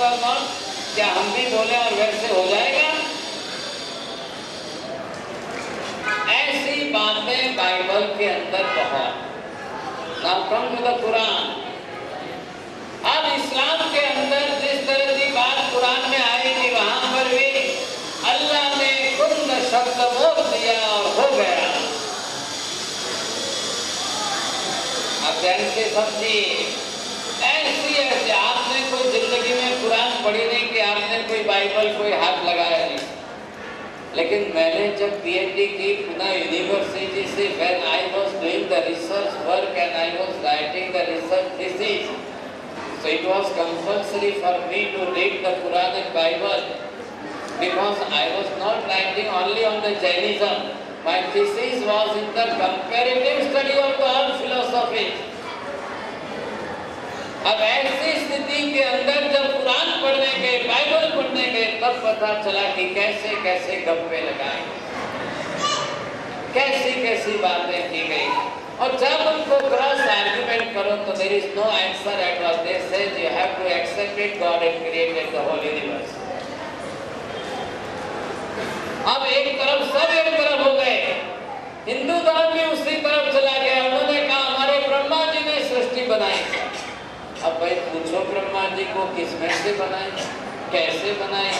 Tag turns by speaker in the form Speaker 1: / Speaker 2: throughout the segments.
Speaker 1: होगा कौन? क्या हम भी बोले और वैसे हो जाएगा? ऐसी बातें बाइबल के अंदर बहुत। Now come to the Quran। अब इस्लाम के अंदर जिस तरह की बात कुरान में आएगी वहां पर भी अल्लाह ने कुल शब्द बोल दिया और हो गया। अब ध्यान से समझिए, ऐसी है कि आपने कोई जिंदगी में कुरान पढ़ी नहीं कि आपने कोई बाइबल कोई हाथ लगाया नहीं, लेकिन मैंने जब पीएचडी की पुणे यूनिवर्सिटी से when I was doing the research work and I was writing the research thesis, so it was compulsory for me to read the Quran and Bible because I was not writing only on the Jainism. My thesis was in the comparative study of the all philosophies. अब ऐसी स्थिति के अंदर जब कुरान पढ़ने गए, Bible पढ़ने गए, तब पता चला कि कैसे कैसे गप्पे लगाए, कैसी कैसी बातें की गई। और जब उनको क्रॉस आर्गुमेंट करो तो there is no answer at all. They say you have to accept it, God has created the whole universe. अब एक तरफ सब एक तरफ हो गए, हिंदू धर्म भी उसी तरफ चला गया। उन्होंने कहा हमारे ब्रह्मा जी ने सृष्टि बनाई। अब भाई पूछो ब्रह्मा जी को किसमें से बनाई, कैसे बनाई,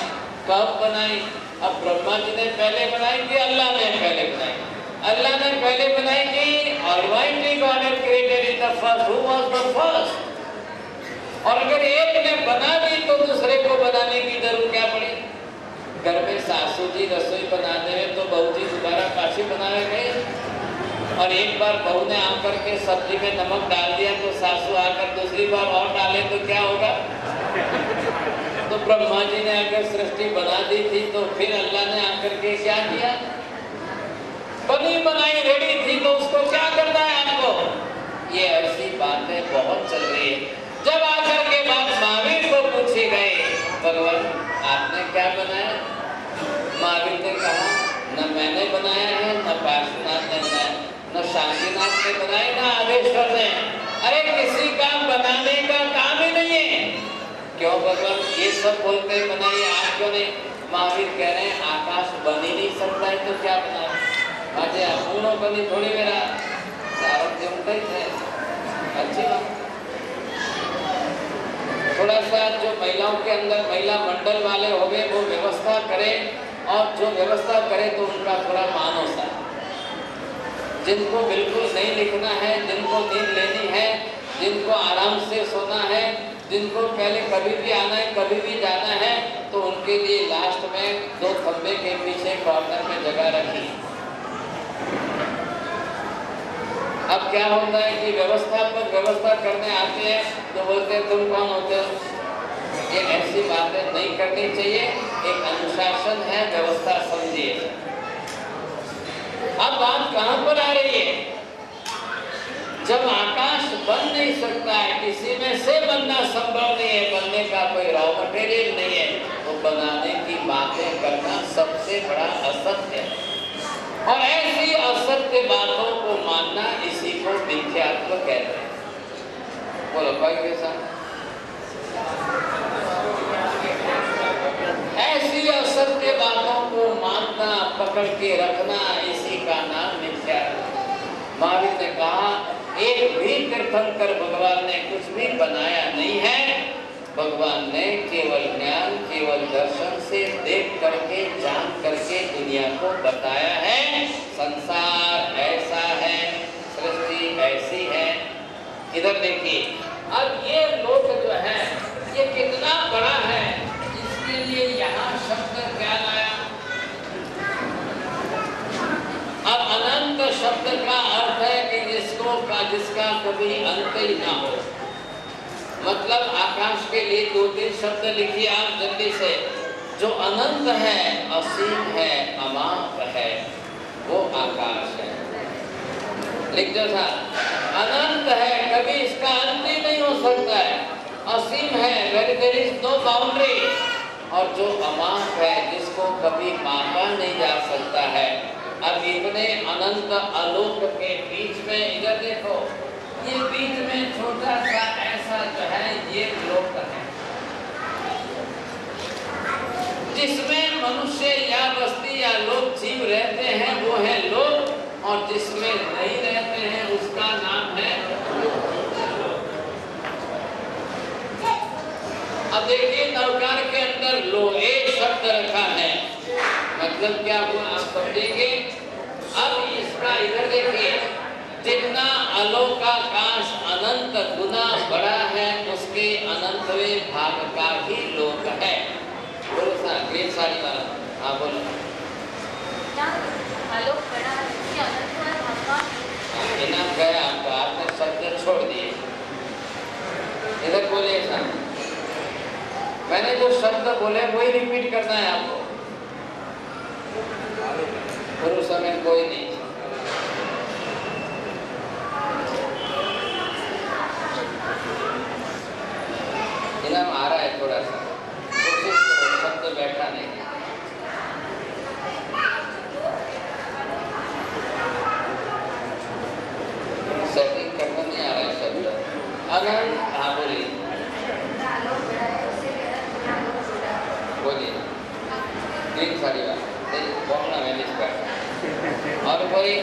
Speaker 1: कब बनाई? अब ब्रह्मा जी ने पहले बनाई कि अल्लाह ने पहले बनाई? अल्लाह ने पहले बनाई कि almighty God had created it the first, who was the first? और अगर एक ने बना दी तो दूसरे को बनाने की जरूरत क्या पड़ी? घर में सासू जी रसोई बना दे तो बहू जी दोबारा पाछी बनावे गए, और एक बार बहू ने आकर के सब्जी में नमक डाल दिया तो सासू आकर दूसरी बार और डाले तो क्या होगा? तो ब्रह्मा जी ने अगर सृष्टि बना दी थी तो फिर अल्लाह ने आकर के क्या किया? बनी बनाई रेडी थी तो उसको क्या करना है आपको? ये ऐसी बातें बहुत चल रही है। जब आकर के बात महावीर को पूछे गए, भगवान आपने क्या बनाया? महावीर ने कहा न मैंने बनाया है, न पार्श्वनाथ ने बनाया, न शांतिनाथ ने बनाया, न आदेश्वर ने। अरे किसी का बनाने का काम ही नहीं है। क्यों भगवान ये सब बोलते हैं बनाइए, आप क्यों नहीं? महावीर कह रहे हैं आकाश बन ही नहीं सकता है तो क्या बनाए? अजय पूर्ण बनी थोड़ी मेरा सारक जमते थे। अच्छी बात। थोड़ा सा जो महिलाओं के अंदर महिला मंडल वाले हो गए वो व्यवस्था करें, और जो व्यवस्था करे तो उनका थोड़ा मान होता है। जिनको बिल्कुल नहीं लिखना है, जिनको नींद लेनी है, जिनको आराम से सोना है, जिनको पहले कभी भी आना है कभी भी जाना है, तो उनके लिए लास्ट में 2 खंबे के पीछे कॉर्नर में जगह रखी। अब क्या होता है कि व्यवस्थापक व्यवस्था करने आते हैं तो बोलते हैं तुम कौन होते हो? ये ऐसी बातें नहीं करनी चाहिए। एक अनुशासन है, व्यवस्था समझिए। अब बात कहां पर आ रही है? जब आकाश बन नहीं सकता है, किसी में से बनना संभव नहीं है, बनने का कोई रॉ मटेरियल नहीं है, तो बनाने की बातें करना सबसे बड़ा असत्य है। और ऐसी असत्य बातों को मानना, इसी को मिथ्यात्व कहते हैं। बोलो भाई के साथ। ऐसी असत्य बातों को मानना, पकड़ के रखना, इसी का नाम मिथ्यात्व। महावीर ने कहा एक भी तीर्थंकर भगवान ने कुछ भी बनाया नहीं है। भगवान ने केवल ज्ञान, केवल दर्शन से देख करके, जान करके दुनिया को बताया है। संसार ऐसा है, सृष्टि ऐसी है। इधर देखिए, अब ये लोक जो है ये कितना बड़ा है, इसके लिए यहाँ शब्द क्या लाया? अब अनंत शब्द का अर्थ है कि जिसका कभी अंत ही ना हो। मतलब आकाश के लिए 2-3 शब्द लिखिए आप जल्दी से। जो अनंत है, असीम है, अमाप है, वो आकाश है। लिख दो था, अनंत है, कभी इसका अंत ही नहीं हो सकता है। असीम है, there is no boundary। और जो अमाप है, जिसको कभी मापा नहीं जा सकता है। अब इतने अनंत आलोक के बीच में इधर देखो, ये बीच में छोटा सा ऐसा जो है ये लोक है। आलोक जीव रहते हैं वो है लोक, और जिसमें नहीं रहते हैं उसका नाम है। अब देखिए नवकार के अंदर लोहे शब्द रखा है, मतलब क्या हुआ आप समझेंगे। अब इसका इधर देखिए, जितना अलोकाकाश अनंत गुना बड़ा है उसके अनंतवें भाग का ही लोक है। बोलो सा ग्रीन साड़ी वाला, हाँ बोलो।
Speaker 2: आलोक बड़ा है उसके अनंतवें भाग का,
Speaker 1: इनाम गया आपको, आपने शब्द छोड़ दिए। इधर बोलिए सा, मैंने जो शब्द बोले वही रिपीट करना है आपको। पुरुष में कोई नहीं। इनाम आ रहा है थोड़ा सा, कोशिश करो, शब्द बैठा नहीं। सेटिंग करना नहीं आ रहा है शब्द। अनंत, हाँ बोलिए बोलिए। ग्रीन साड़ी वाला बोलना मैंने इसका। और कोई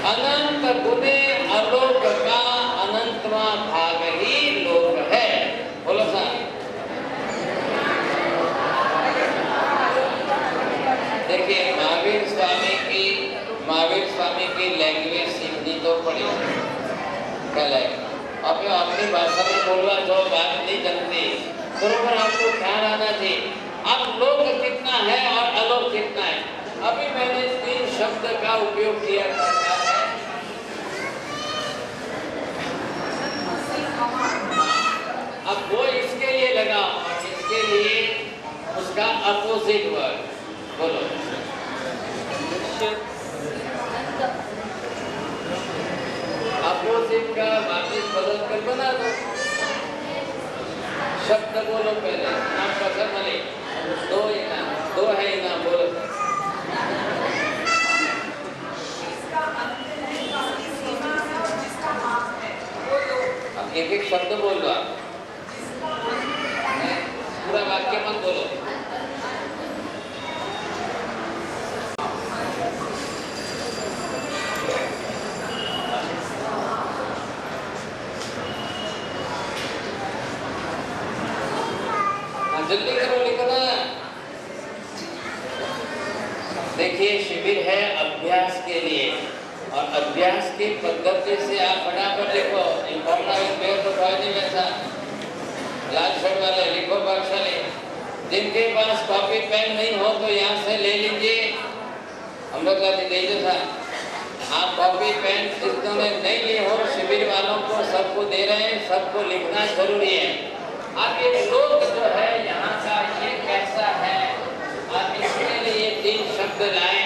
Speaker 1: अनंत गुने अलोक का अनंतवा भाग ही लोक है। बोलो सा। देखिए महावीर स्वामी की लैंग्वेज सीखनी तो पड़ी। क्या लैंग्वेज अब अपनी भाषा में बोलना जो बात नहीं जानते, बरोबर आपको ख्याल आना चाहिए। अब लोक कितना है और अलोक कितना है। अभी मैंने 3 शब्द का उपयोग किया था, क्या है? अब वो इसके लिए लगा और इसके लिए उसका अपोजिट वर्ड बोलो। अपोजिट का वापिस बदल कर बना दो। शब्द बोलो पहले, नाम पसंद वाले 2 इनाम, 2 है इनाम, बोलो। अब एक शब्द बोल दो आप, पूरा वाक्य मत बोलो। जल्दी करो, लिखना। देखिए शिविर है अभ्यास के लिए, और अभ्यास की पद्धति से आप फटाफट लिखो। लाल शर्ट वाले लिखो, पाठशाले जिनके पास कॉपी पेन नहीं हो तो यहाँ से ले लीजिए। हम लोग था आप कॉपी पेन जिन्होंने नहीं लिए हो, शिविर वालों को सबको दे रहे हैं, सबको लिखना जरूरी है। अब ये लोक जो है यहाँ का ये कैसा है, आप इसके लिए 3 शब्द लाएं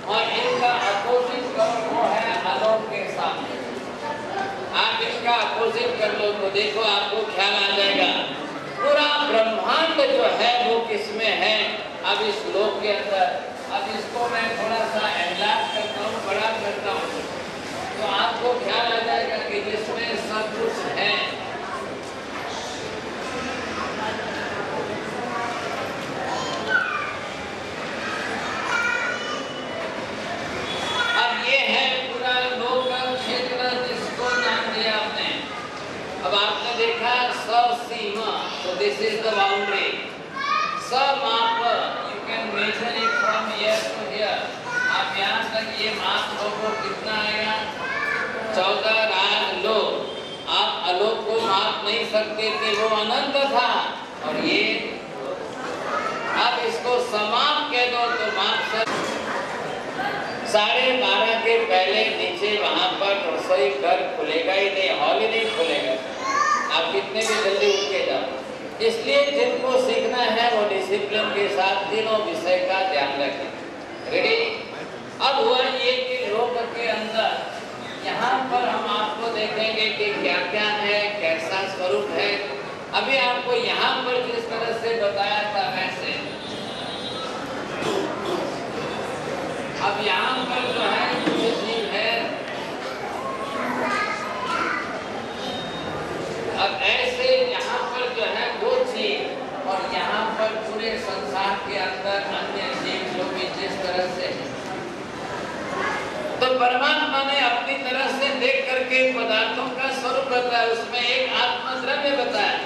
Speaker 1: और इनका अपोजिट करो, वो है अलोक के साथ। आप इसका अपोजिट कर लो तो देखो आपको ख्याल आ जाएगा। पूरा ब्रह्मांड जो है वो किसमें है, अब इस लोक के अंदर। अब इसको मैं थोड़ा सा एनलार्ज करता हूँ, बड़ा करता हूँ, तो आपको ख्याल आ जाएगा कि जिसमें सब कुछ है। अब ये है पूरा लोक क्षेत्र जिसको नाम दिया आपने। अब आपने देखा सीमा, तो दिस इज द बाउंड्री। माप, you can measure it from here to here. आप यहाँ तक ये माप लोगों कितना आएगा, 14 राग लोक। आप अलोक को माप नहीं सकते थे, वो अनंत था। और ये अब इसको समाप्त कह दो तो माप सक 12:30 के पहले नीचे वहां पर रसोई घर खुलेगा ही नहीं, हॉल ही नहीं खुलेगा। आप कितने भी जल्दी उठ के जाओ। इसलिए जिनको सीखना है वो डिसिप्लिन के साथ तीनों विषय का ध्यान रखें। रेडी? अब हुआ ये कि लोक के अंदर यहाँ पर हम आपको देखेंगे कि क्या क्या है, कैसा स्वरूप है। अभी आपको यहाँ पर जिस तरह से बताया था वैसे, अब यहाँ पर जो है कुछ जीव है। अब ऐसे यहाँ पर जो है वो जीव, और यहाँ पर पूरे संसार के अंदर अन्य जीव परमात्मा ने अपनी तरह से देख करके पदार्थों का स्वरूप बताया, उसमें एक आत्मा द्रव्य बताया।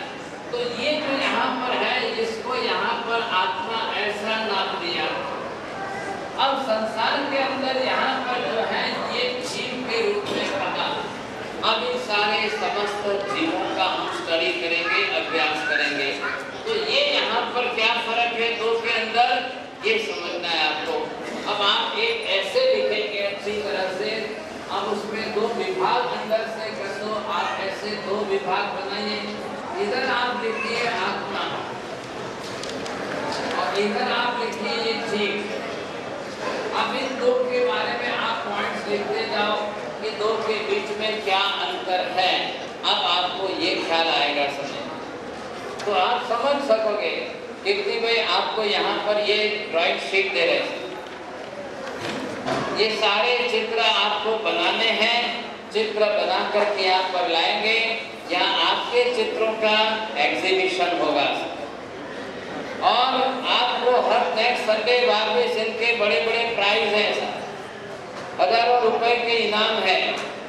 Speaker 1: तो ये जो यहाँ पर है, इसको यहाँ पर आत्मा ऐसा नाम दिया। अब संसार के अंदर यहाँ पर जो है ये जीव के रूप में कहा। अब इन सारे समस्त जीवों का हम स्टडी करेंगे, अभ्यास करेंगे। तो ये यहाँ पर क्या फर्क है दो के अंदर, ये समझना है आपको। अब आप एक ऐसे लिखेंगे अच्छी तरह से, अब उसमें दो विभाग अंदर से कर दो। आप ऐसे दो विभाग बनाइए। इधर आप लिखिए आत्मा और इधर आप लिखिए ये जीव। अब इन दो के बारे में आप पॉइंट्स लिखते जाओ कि दो के बीच में क्या अंतर है। अब आपको ये ख्याल आएगा समझ, तो आप समझ सकोगे। कीर्ति भाई आपको यहाँ पर ये ड्राइंग शीट दे रहे हैं, ये सारे चित्र आपको बनाने हैं। चित्र बना करके यहाँ पर लाएंगे, यहाँ आपके चित्रों का एग्जीबिशन होगा और आपको हर नेक्स्ट संडे बाद में इनके बड़े बड़े प्राइज हैं, हजारों रुपए के इनाम है।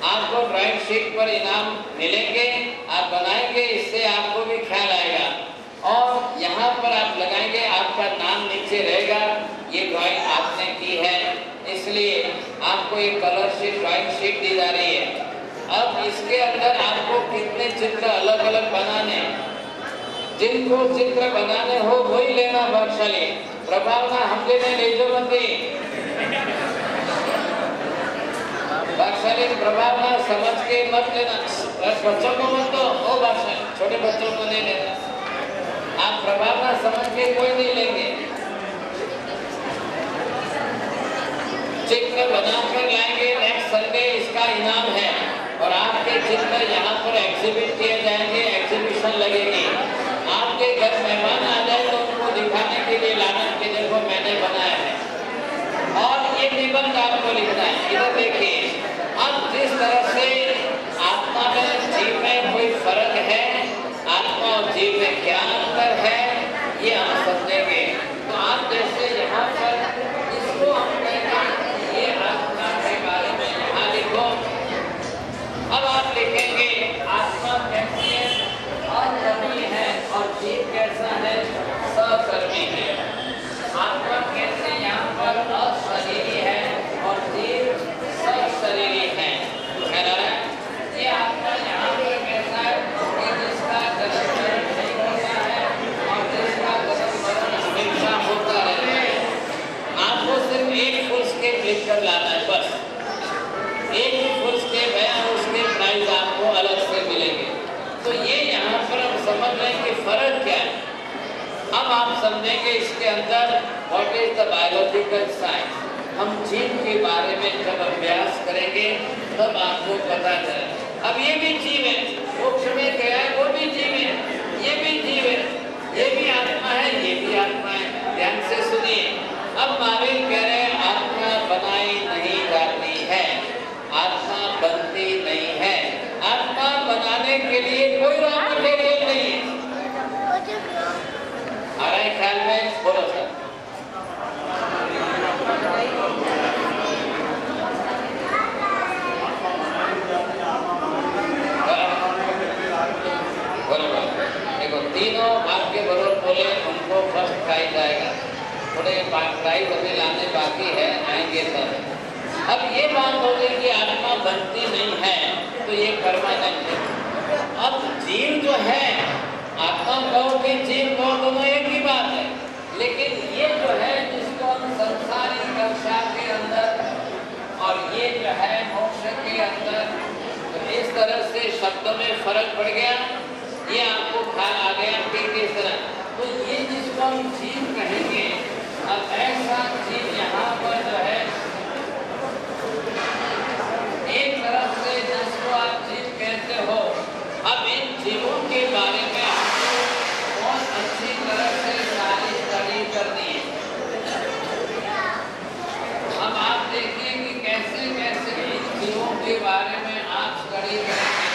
Speaker 1: आपको ड्राइंग शीट पर इनाम मिलेंगे, आप बनाएंगे, इससे आपको भी ख्याल आएगा। और यहाँ पर आप लगाएंगे, आपका नाम नीचे रहेगा, ये ड्राइंग आपने की है, इसलिए आपको एक कलर शीट ड्राइंग शीट दी जा रही है। अब इसके अंदर आपको कितने चित्र अलग अलग बनाने, जिनको चित्र बनाने हो वही लेना भागशाली, प्रभावना हम लेने ले जो मती भागशाली, प्रभावना समझ के मत लेना। बच्चों को मत दो, ओ भागशाली छोटे बच्चों को नहीं लेना। आप प्रभावना समझ के कोई नहीं लेंगे। चित्र बनाकर लाएंगे, नेक्स्ट संडे इसका इनाम है और आपके चित्र यहाँ पर एग्जिबिट किए जाएंगे, एग्जीबिशन लगेगी। आपके घर मेहमान आ जाए तो उनको दिखाने के लिए लाना कि देखो मैंने बनाया है। और ये निबंध आपको लिखना है। इधर देखिए, अब जिस तरह से आत्मा में जीव में कोई फर्क है, आत्मा और जीव में क्या अंतर है, ये हम समझेंगे। तो आप जैसे यहाँ पर इसको हम कहेंगे, ये आत्मा के बारे में यहाँ लिखो। अब आप लिखेंगे आत्मा कैसी है, अकर्मी है, और जीव कैसा है, सकर्मी है। आत्मा कैसे यहाँ पर अशरीरी है और जीव सशरीरी है। ये आत्मा यहाँ पर कैसा है कि जिसका जन्म मरण नहीं होता है और जिसका जन्म मरण हमेशा होता रहता है। आपको सिर्फ एक फुल स्केप लिख कर लाना है, बस एक ही फुल स्केप है, उसके प्राइस आपको अलग से मिलेंगे। तो ये यहाँ पर हम समझ रहे हैं कि फर्क क्या है। अब आप समझेंगे इसके अंदर what is the biological science. हम जीव के बारे में जब अभ्यास करेंगे तब आपको पता चले। अब ये भी जीव है, मोक्ष में गया है वो भी जीव है, ये भी जीव है, ये भी आत्मा है, ये भी आत्मा है। ध्यान से सुनिए। अब महावीर कह रहे हैं आत्मा बनाई नहीं जाती है, आत्मा बनती नहीं है। आत्मा बनाने के लिए कोई रॉ मटेरियल नहीं है। आ रहा है ख्याल में? बोलो सर। देखो तीनों आपके बरोबर बोले, उनको फर्स्ट प्राइज आएगा। थोड़े प्राइज हमें लाने बाकी है, आएंगे सर। अब ये बात हो गई कि आत्मा बनती नहीं है, तो ये परमानेंट है। अब जीव जो है, आत्मा कहो कि जीव कहो, दोनों एक ही बात है। लेकिन ये जो है जिसको हम संसारी कक्षा के अंदर और ये जो है मोक्ष के अंदर, तो इस तरह से शब्दों में फर्क पड़ गया। ये आपको ख्याल आ गया कि किस तरह। तो ये जिसको हम जीव कहेंगे, अब ऐसा जीव यहाँ पर जो है एक तरफ से जिसको आप जीव कहते हो, अब इन जीवों के बारे में आपको बहुत अच्छी तरह से सारी स्टडी करनी है। अब आप देखिए कि कैसे कैसे इन जीवों के बारे में आप स्टडी करेंगे।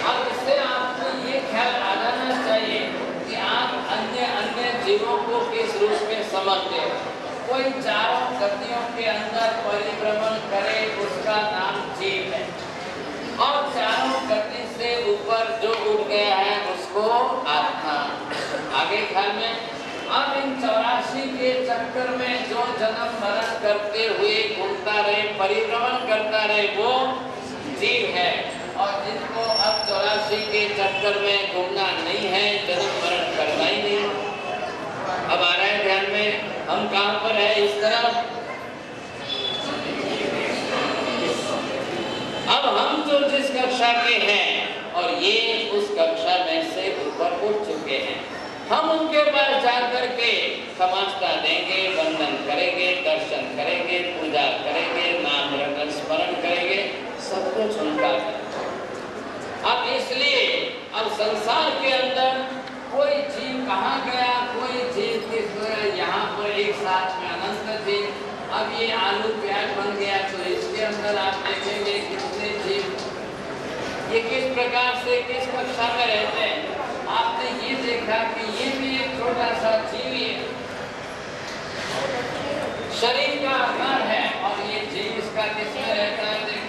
Speaker 1: अब इससे आपको ये ख्याल आ जाना चाहिए कि आप अन्य अन्य जीवों को किस रूप में समझते हैं। कोई चारों गतियों के अंदर परिभ्रमण करे उसका नाम जीव है, और चारों गति से ऊपर जो उठ गया है उसको आत्मा। आगे ख्याल में, अब इन 84 के चक्कर में जो जन्म मरण करते हुए घूमता रहे, परिभ्रमण करता रहे, वो जीव है। और जिनको अब 84 के चक्कर में घूमना नहीं है, जन्म मरण करना ही नहीं। अब आ रहा है ध्यान में, हम कहाँ पर है? इस तरफ। अब हम जो जिस कक्षा के हैं और ये उस कक्षा में से ऊपर उठ चुके हैं, हम उनके पास जाकर के समाजता देंगे, वंदन करेंगे, दर्शन करेंगे, पूजा करेंगे, नाम रटन स्मरण करेंगे, सब कुछ उनका है। अब इसलिए अब संसार के अंदर कोई जीव कहाँ गया, कोई जीव किस यहाँ पर एक साथ में अनंत जीव। अब ये आलू प्याज बन गया तो इसके अंदर आप देखेंगे कितने जीव, ये किस प्रकार से किस कक्षा में रहते हैं। आपने ये देखा कि ये भी एक छोटा सा जीव है, शरीर का आकार है, और ये जीव इसका किसमें रहता है?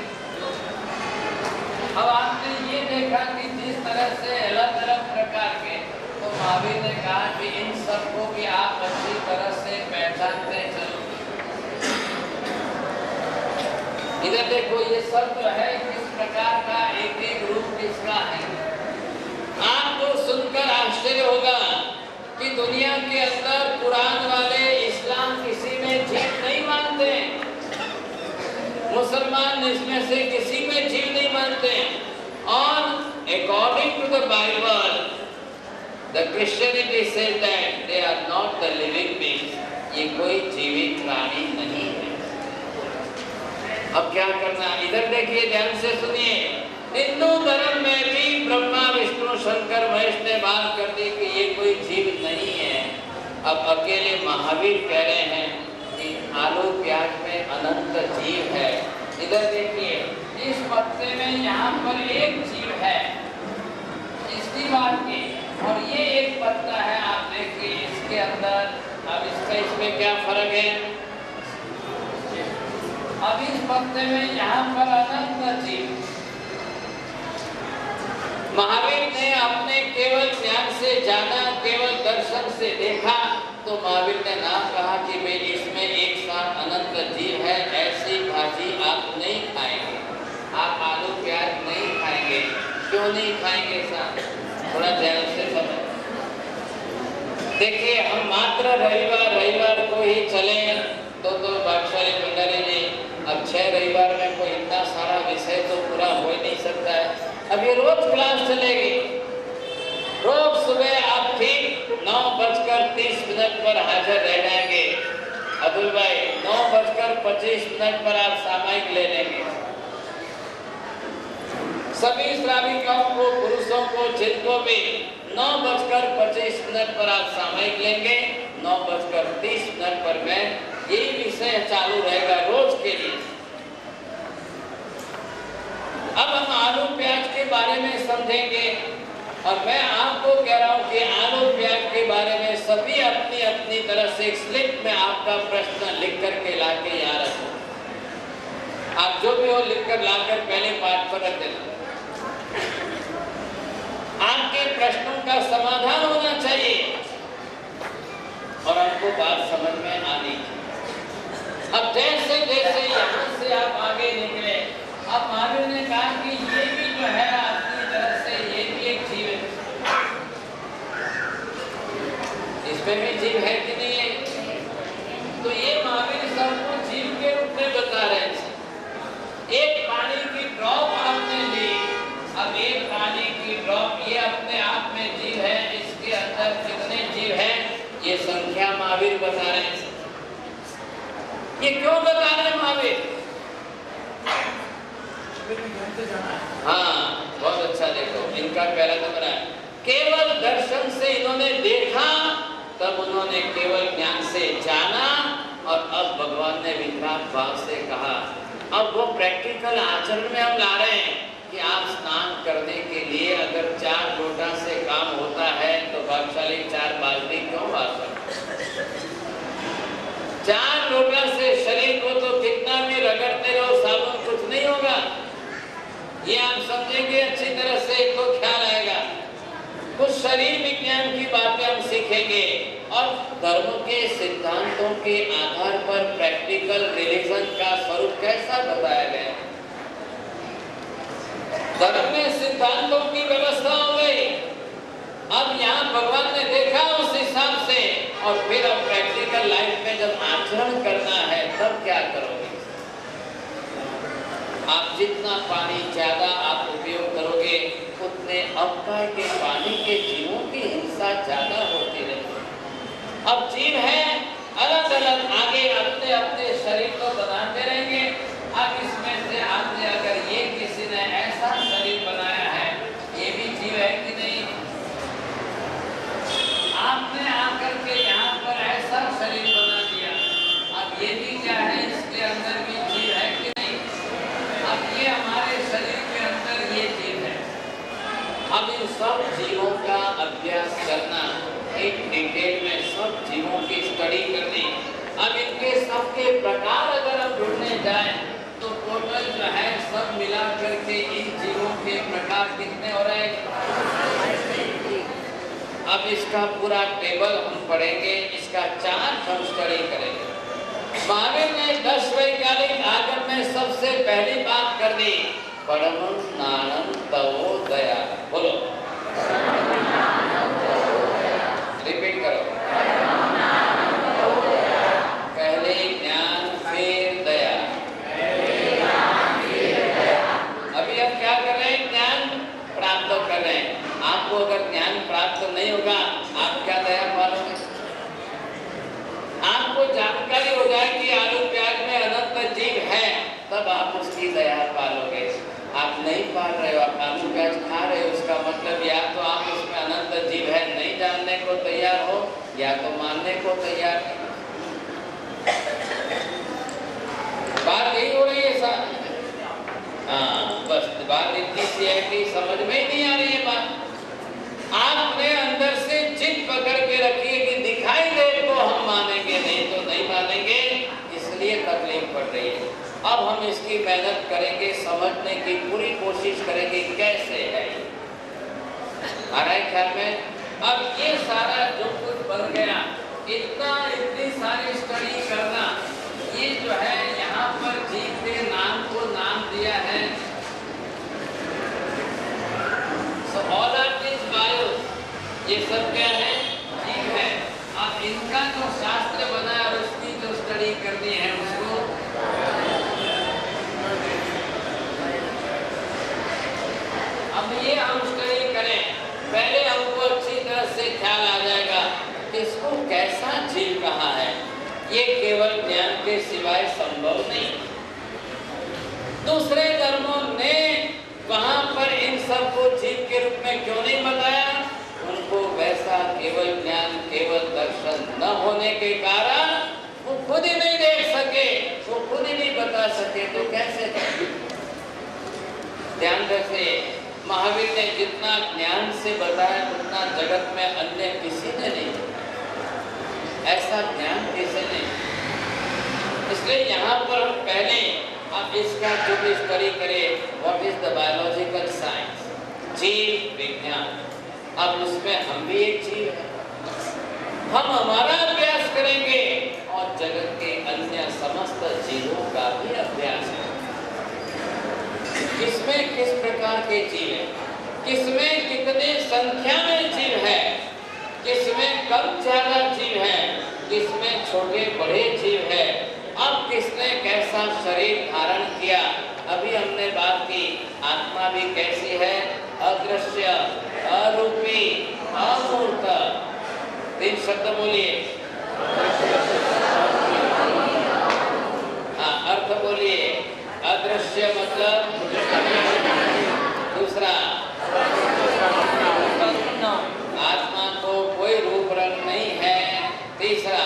Speaker 1: अब आपने ये देखा कि जिस तरह से अलग अलग प्रकार के, तो महावीर ने कहा कि इन सबको भी आप अच्छी तरह से पहचानते चलो। इधर देखो, ये सब जो है किस प्रकार का एक एक रूप किसका है। आपको सुनकर आश्चर्य होगा कि दुनिया के अंदर कुरान वाले इस्लाम किसी में जीव नहीं मानते, मुसलमान इसमें से किसी में जीव नहीं मानते, और according to the Bible the Christianity says that they are not the living beings, ये कोई जीवित प्राणी नहीं है। अब क्या करना? इधर देखिए, ध्यान से सुनिए। हिंदू धर्म में भी ब्रह्मा विष्णु शंकर महेश ने बात कर दी कि ये कोई जीव नहीं है। अब अकेले महावीर कह रहे हैं कि आलू प्याज में अनंत जीव है। इधर देखिए, इस पत्ते में यहाँ पर एक जीव है, इसकी बात की, और ये एक पत्ता है, आप देखिए इसके अंदर। अब इसका इसमें क्या फर्क है? अब इस पत्ते में यहाँ पर अनंत जीव। महावीर ने अपने केवल ज्ञान से जाना, केवल दर्शन से देखा, तो महावीर ने ना कहा कि भाई इसमें एक साथ अनंत जीव है, ऐसी भाजी आप नहीं खाएंगे, आप आलू प्याज नहीं खाएंगे। क्यों नहीं खाएंगे साहब? थोड़ा ध्यान से समझ। देखिए, हम मात्र रविवार को ही चले तो भाग्यशाली भंडारी जी, अब 6 रविवार में कोई इतना सारा विषय तो पूरा हो ही नहीं सकता है। अब ये रोज क्लास चलेगी, रोज सुबह आप ठीक 9:30 पर हाजिर रह जाएंगे। अतुल भाई, 9:25 पर आप सामायिक ले लेंगे। सभी श्राविकों को, पुरुषों को, जिनको भी 9:25 पर आप सामायिक लेंगे, 9:30 पर मैं यही विषय चालू रहेगा रोज के लिए। अब हम आलू प्याज के बारे में समझेंगे, और मैं आपको कह रहा हूं कि आलू प्याज के बारे में सभी अपनी अपनी तरह से एक स्लिप में आपका प्रश्न लिख करके लाके यहाँ रखो। आप जो भी हो लिखकर लाकर पहले पाठ पर रख देना। आपके प्रश्नों का समाधान होना चाहिए और आपको बात समझ में आनी चाहिए। अब जैसे जैसे यहाँ से आप आगे निकले, अब महावीर ने कहा कि ये भी जो है अपनी तरफ से ये भी एक जीव है। इसमें भी जीव है कि नहीं है? तो ये महावीर सबको जीव के रूप में बता रहे हैं। एक पानी की ड्रॉप आपने ली, अब एक पानी की ड्रॉप ये अपने आप में जीव है। इसके अंदर कितने जीव हैं ये संख्या महावीर बता रहे हैं। ये क्यों बता रहे हैं महावीर? हाँ, बहुत अच्छा। देखो, इनका पहला नंबर है, केवल दर्शन से इन्होंने देखा, तब उन्होंने केवल ज्ञान से जाना, और अब भगवान ने विराट भाव से कहा। अब वो प्रैक्टिकल आचरण में हम ला रहे हैं कि आप स्नान करने के लिए अगर 4 लोटा से काम होता है तो भाग्यशाली 4 बाल्टी क्यों बात करते? 4 लोटा से शरीर को तो कितना भी रगड़ते रहो साबुन कुछ नहीं होगा। ये आप समझेंगे अच्छी तरह से तो ख्याल आएगा। कुछ शरीर विज्ञान की बातें हम सीखेंगे और धर्म के सिद्धांतों के आधार पर प्रैक्टिकल रिलीजन का स्वरूप कैसा बताया गया। धर्म में सिद्धांतों की व्यवस्था हो गई, अब यहाँ भगवान ने देखा उस हिसाब से, और फिर अब प्रैक्टिकल लाइफ में जब आचरण करना है तब क्या करोगे। आप जितना पानी ज्यादा आप उपयोग करोगे उतने अवकाय के पानी के जीवों की हिंसा ज्यादा होती रहेगी। अब जीव है अलग अलग आगे अपने अपने शरीर को बनाते रहेंगे। अब इसमें से आपने अगर ये किसी ने ऐसा शरीर बनाया है, ये भी जीव है कि नहीं। आपने आकर के यहाँ पर ऐसा शरीर बना दिया, अब ये भी क्या है, इसके अंदर भी जीव है कि नहीं। अब ये हमारे शरीर के अंदर ये जीव है। अब इन सब जीवों का अभ्यास करना, एक डिटेल में सब जीवों की स्टडी करनी। अब इनके सबके प्रकार अगर हम ढूंढने जाएं तो टोटल जो है सब मिला करके इन जीवों के प्रकार कितने हो रहे हैं। अब इसका पूरा टेबल हम पढ़ेंगे, इसका चार्ट हम स्टडी करेंगे। महावीर ने 10 वैज्ञानिक आगम में सबसे पहली बात कर दी, परमं ज्ञानं तवो दया। बोलो, रिपीट करो। पहले ज्ञान फिर दया। अभी हम क्या कर रहे हैं, ज्ञान प्राप्त कर रहे हैं। आपको अगर ज्ञान प्राप्त नहीं होगा आप क्या दया पालोगे। आपको जानकारी हो जाए कि आलू प्याज में अनंत जीव है, तब आप उसकी दया पालोगे। आप नहीं पाल रहे हो, आप आलू प्याज खा रहे हो, उसका मतलब या तो आप उसमें अनंत जीव है नहीं जानने को तैयार हो, या तो मानने को तैयार नहीं। बात यही हो रही है सर। हाँ, बस बात इतनी सी है कि समझ में ही नहीं आ रही है बात। आपने अंदर से जिद पकड़ के रखी है कि दिखाई दे तो हम मानेंगे, नहीं तो नहीं मानेंगे, इसलिए तकलीफ पड़ रही है। अब हम इसकी मेहनत करेंगे, समझने की पूरी कोशिश करेंगे कैसे है। आ रहा है ख्याल में। अब ये सारा जो कुछ बन गया, इतनी सारी स्टडी करना, ये जो है यहाँ पर जीव के नाम को नाम दिया है। So all of these bios, ये सब क्या है, जीव है। अब इनका जो शास्त्र बना है और उसकी जो स्टडी करनी है उसको अब ये हम स्टडी करें, पहले हमको अच्छी तरह से ख्याल आ जाएगा कि इसको कैसा जीव कहा है। ये केवल ज्ञान के सिवाय संभव नहीं। दूसरे धर्मों ने वहां पर इन सबको जीव के रूप में क्यों नहीं बताया। उनको वैसा केवल ज्ञान, केवल दर्शन न होने के कारण वो खुद ही नहीं देख सके, वो खुद ही नहीं बता सके, तो कैसे ध्यान रखिए। महावीर ने जितना ज्ञान से बताया उतना जगत में अन्य किसी ने नहीं बताया, ऐसा ज्ञान किसी ने। इसलिए यहाँ पर हम पहले अब इसका जो भी स्टडी करें, what is the biological science, जीव विज्ञान। अब उसमें हम भी एक जीव है, हम हमारा अभ्यास करेंगे और जगत के अन्य समस्त जीवों का भी अभ्यास करेंगे। किसमें किस प्रकार के जीव है, किसमें कितने संख्या में जीव है, किसमें कम ज्यादा जीव है, किसमें छोटे बड़े जीव है, अब किसने कैसा शरीर धारण किया। अभी हमने बात की आत्मा भी कैसी है, अदृश्य, अरूपी, अमूर्त। 3 शब्द बोलिए। हाँ, अर्थ बोलिए। अदृश्य मतलब दूसरा, आत्मा को कोई रूप रंग नहीं है। तीसरा,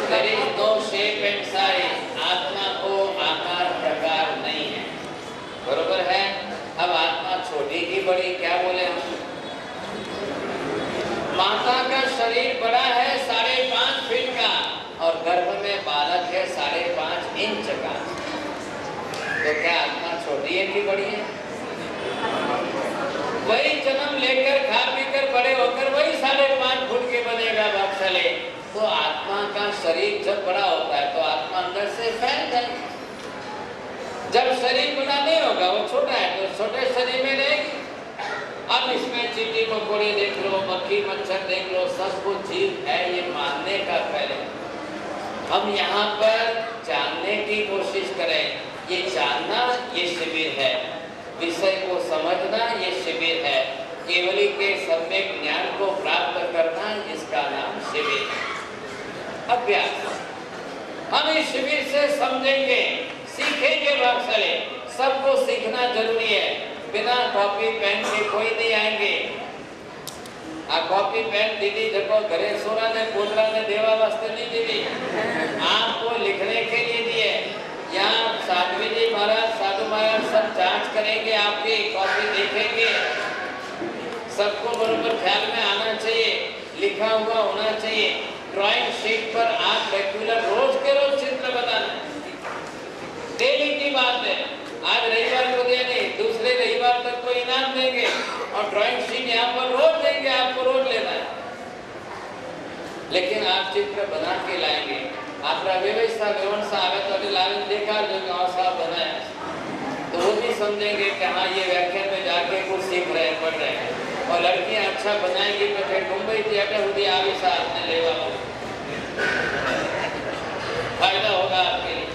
Speaker 1: there is no shape and size, आत्मा को आकार प्रकार नहीं है। बरोबर है। अब आत्मा छोटी की बड़ी क्या बोले हम। माता का शरीर बड़ा है, 3.5 तो क्या आत्मा छोटी है कि बड़ी है? वही जन्म लेकर खा पीकर बड़े होकर वही 5.5 फुट के बनेगा बादशाह। तो आत्मा का शरीर जब बड़ा होता है तो आत्मा अंदर से फैल जाएगी। जब शरीर बड़ा नहीं होगा, वो छोटा है, तो छोटे शरीर में रहेगी। अब इसमें चींटी मकोड़े देख लो, मक्खी मच्छर देख लो, सब कुछ जीव है, ये मानने का पहले हम यहाँ पर जानने की कोशिश करें। ये जानना ये शिविर है, विषय को समझना ये शिविर है, केवली के सम्यक ज्ञान को प्राप्त करना इसका नाम शिविर है। अभ्यास हम इस शिविर से समझेंगे, सीखेंगे। बादशाह सबको सीखना जरूरी है। बिना कॉपी पेन के कोई नहीं आएंगे। आ कॉपी पेन दीदी जब घरे सोरा ने पोतरा ने देवा वास्ते नहीं दीदी, आपको लिखने के लिए दिए। यहाँ साध्वी जी महाराज साधु महाराज सब जांच करेंगे, आपकी कॉपी देखेंगे, सबको बराबर ख्याल में आना चाहिए, लिखा हुआ होना चाहिए। ड्राइंग शीट पर आप रेगुलर रोज के रोज चित्र बनाना, डेली की बात है। आज रविवार को दिया नहीं, दूसरे रविवार तक को इनाम देंगे और ड्राइंग शीट यहाँ पर रोज देंगे, आपको रोज लेना है। लेकिन आप चित्र बना के लाएंगे। आपका व्यवस्था व्यवस्था आवे तो अभी लालन देखा जो गाँव साहब बनाया, तो वो भी समझेंगे कि हाँ ये व्याख्यान में जाके कुछ सीख रहे हैं, पढ़ रहे हैं। और लड़कियां अच्छा बनाएंगी तो फिर मुंबई थिएटर हुई आवी साहब ने लेवा फायदा होगा आपके लिए।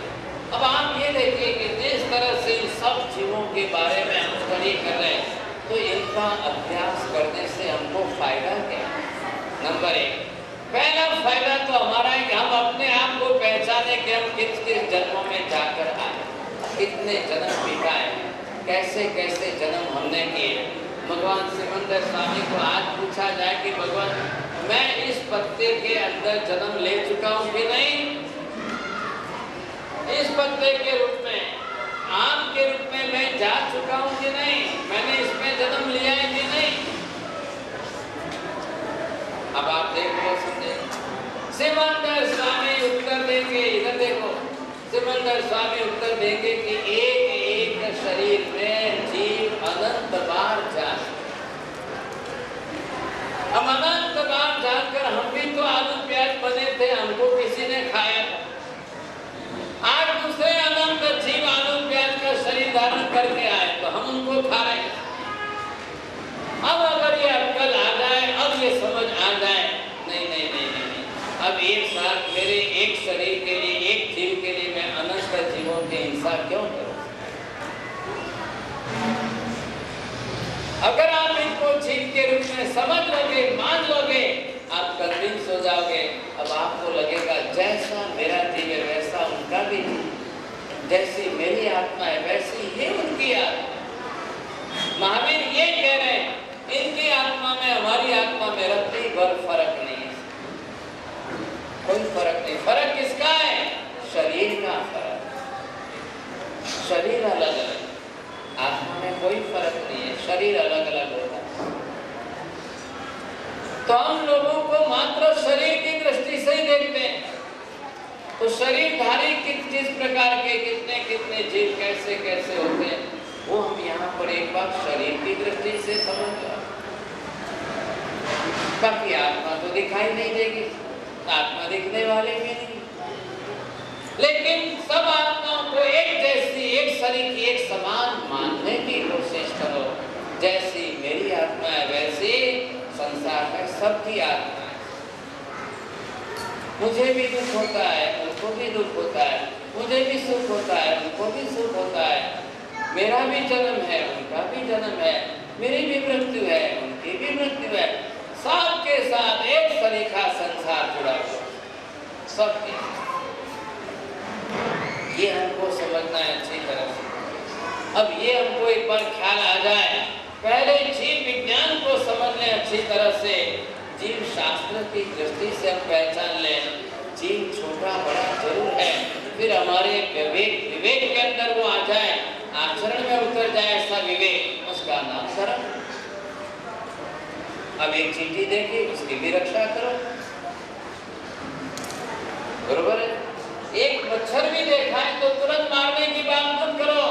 Speaker 1: अब आप ये देखिए कि जिस तरह से इन सब जीवों के बारे में हम स्टडी कर रहे हैं, तो इनका अभ्यास करने से हमको फायदा क्या है? नंबर 1, पहला फायदा तो हमारा है कि हम अपने आप को पहचाने कि हम किस किस जन्मों में जाकर आए, कितने जन्म बिताए, कैसे कैसे जन्म हमने किए। भगवान सिमंदर स्वामी को आज पूछा जाए कि भगवान मैं इस पत्ते के अंदर जन्म ले चुका हूँ कि नहीं, इस पत्ते के रूप में, आम के रूप में मैं जा चुका हूँ कि नहीं, मैंने इसमें जन्म लिया है कि नहीं। अब आप देख लो, समझे। सिमंदर स्वामी उत्तर देंगे, इधर देखो, सिमंदर स्वामी उत्तर देंगे कि एक एक शरीर में जीव अनंत बार जान। हम अनंत बार जानकर हम भी तो आलू प्याज बने थे, हमको किसी ने खाया। आज दूसरे अनंत जीव आलू प्याज का शरीर धारण करके आए तो हम उनको खा रहे हैं। अब अगर ये अक्ल आ जाए, अब ये समझ आ जाए, नहीं नहीं नहीं नहीं, अब एक साथ मेरे एक शरीर के लिए, एक जीव के लिए मैं अनंत जीवों की हिंसा क्यों करूं? अगर आप इनको जीव के रूप में समझ लोगे, मान लोगे, आप कन्विंस हो जाओगे। अब आपको लगेगा जैसा मेरा जीव है वैसा उनका भी जीव, जैसी मेरी आत्मा है वैसी ही उनकी आत्मा। महावीर ये कह रहे हैं, इनकी आत्मा में हमारी आत्मा में रत्ती भर फर्क नहीं है, कोई फर्क नहीं। फर्क किसका है? शरीर का फर्क। शरीर अलग अलग, आत्मा में कोई फर्क नहीं है, शरीर अलग अलग होता है। तो हम लोगों को मात्र शरीर की दृष्टि से ही देखते हैं। तो शरीरधारी किस प्रकार के कितने कितने जीव कैसे कैसे होते हैं, वो हम यहाँ पर एक बार शरीर की दृष्टि से समझ लो। बाकी आत्मा तो दिखाई नहीं देगी, आत्मा दिखने वाले भी नहीं। लेकिन सब आत्माओं को एक जैसी, एक शरीर की, एक समान मानने की कोशिश करो। जैसी मेरी आत्मा है वैसी संसार में सबकी आत्मा है। मुझे भी दुख होता है, उनको भी दुख होता है, मुझे भी सुख होता है, उनको भी सुख होता है। मेरा भी जन्म है, उनका भी जन्म है, मेरी भी मृत्यु है, उनकी भी मृत्यु है। सबके साथ एक सरीखा संसार जुड़ा हुआ, सबके। ये हमको समझना है अच्छी तरह से। अब ये हमको एक बार ख्याल आ जाए, पहले जीव विज्ञान को समझ लें अच्छी तरह से, जीव शास्त्र की दृष्टि से हम पहचान लें। जीव छोटा बड़ा जरूर है, फिर हमारे विवेक के अंदर वो आ जाए, आचरण में उतर जाए ऐसा विवेक, उसका नाम धर्म। अब एक चींटी देखी, उसकी भी रक्षा करो, बरोबर है। एक मच्छर भी देखा है तो तुरंत मारने की बात मत करो,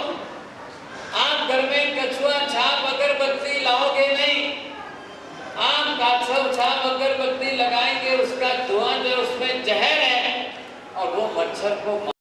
Speaker 1: छाप अगरबत्ती लगाएंगे, उसका धुआं जो है उसमें जहर है और वो मच्छर को